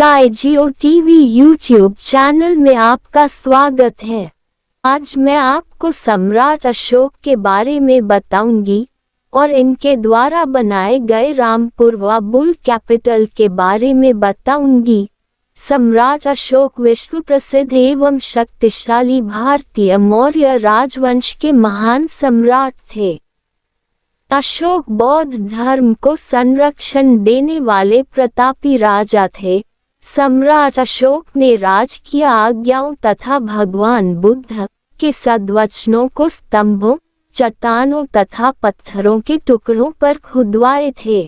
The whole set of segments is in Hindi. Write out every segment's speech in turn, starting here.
स्काई जियो टीवी यूट्यूब चैनल में आपका स्वागत है। आज मैं आपको सम्राट अशोक के बारे में बताऊंगी और इनके द्वारा बनाए गए रामपुरवा बुल कैपिटल के बारे में बताऊंगी। सम्राट अशोक विश्व प्रसिद्ध एवं शक्तिशाली भारतीय मौर्य राजवंश के महान सम्राट थे। अशोक बौद्ध धर्म को संरक्षण देने वाले प्रतापी राजा थे। सम्राट अशोक ने राजकीय आज्ञाओं तथा भगवान बुद्ध के सद्वचनों को स्तंभों, चट्टानों तथा पत्थरों के टुकड़ों पर खुदवाए थे।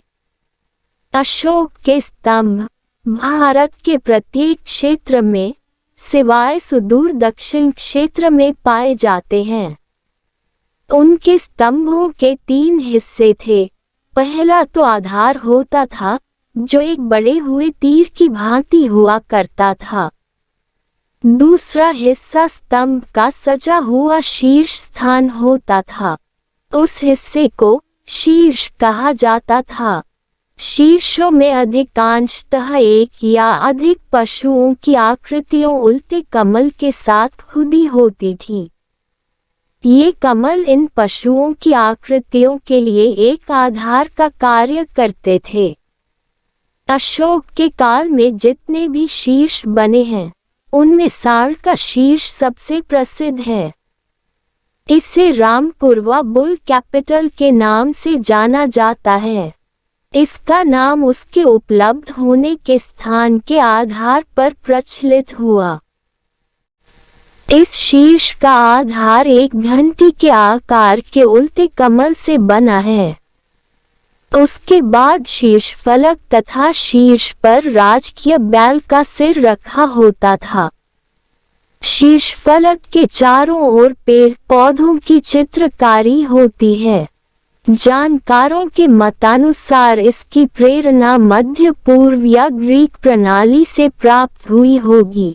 अशोक के स्तंभ भारत के प्रत्येक क्षेत्र में सिवाय सुदूर दक्षिण क्षेत्र में पाए जाते हैं। उनके स्तंभों के 3 हिस्से थे। पहला तो आधार होता था, जो एक बढ़े हुए तीर की भांति हुआ करता था। दूसरा हिस्सा स्तंभ का सजा हुआ शीर्ष स्थान होता था। उस हिस्से को शीर्ष कहा जाता था। शीर्षों में अधिकांशतः एक या अधिक पशुओं की आकृतियों उल्टे कमल के साथ खुदी होती थी। ये कमल इन पशुओं की आकृतियों के लिए एक आधार का कार्य करते थे। अशोक के काल में जितने भी शीर्ष बने हैं, उनमें सार का शीर्ष सबसे प्रसिद्ध है। इसे रामपुरवा बुल कैपिटल के नाम से जाना जाता है। इसका नाम उसके उपलब्ध होने के स्थान के आधार पर प्रचलित हुआ। इस शीर्ष का आधार एक घंटी के आकार के उल्टे कमल से बना है। उसके बाद शीर्ष फलक तथा शीर्ष पर राजकीय बैल का सिर रखा होता था। शीर्ष फलक के चारों ओर पेड़ पौधों की चित्रकारी होती है। जानकारों के मतानुसार इसकी प्रेरणा मध्य पूर्व या ग्रीक प्रणाली से प्राप्त हुई होगी।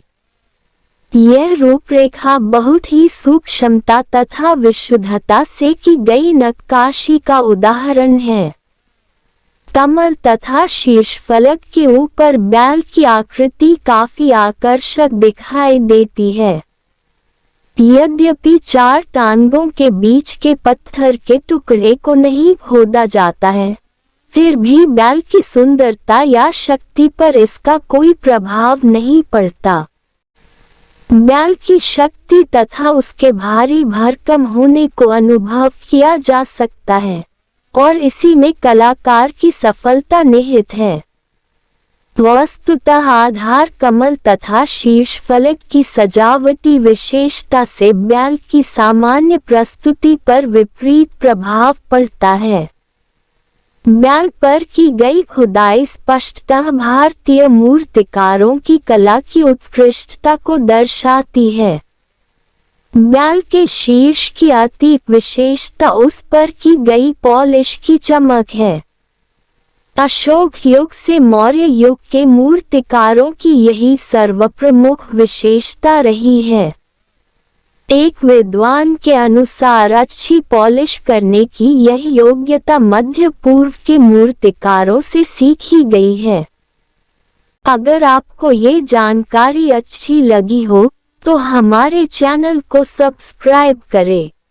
यह रूपरेखा बहुत ही सूक्ष्मता तथा विशुद्धता से की गई नक्काशी का उदाहरण है। कमल तथा शीर्ष फलक के ऊपर बैल की आकृति काफी आकर्षक दिखाई देती है। यद्यपि 4 टांगों के बीच के पत्थर के टुकड़े को नहीं खोदा जाता है, फिर भी बैल की सुंदरता या शक्ति पर इसका कोई प्रभाव नहीं पड़ता। बैल की शक्ति तथा उसके भारी भरकम होने को अनुभव किया जा सकता है और इसी में कलाकार की सफलता निहित है। वस्तुतः आधार कमल तथा शीर्ष फलक की सजावटी विशेषता से बैल की सामान्य प्रस्तुति पर विपरीत प्रभाव पड़ता है। बैल पर की गई खुदाई स्पष्टतः भारतीय मूर्तिकारों की कला की उत्कृष्टता को दर्शाती है। बैल के शीर्ष की अति विशेषता उस पर की गई पॉलिश की चमक है। अशोक युग से मौर्य युग के मूर्तिकारों की यही सर्वप्रमुख विशेषता रही है। एक विद्वान के अनुसार अच्छी पॉलिश करने की यह योग्यता मध्य पूर्व के मूर्तिकारों से सीखी गई है। अगर आपको ये जानकारी अच्छी लगी हो तो हमारे चैनल को सब्सक्राइब करें।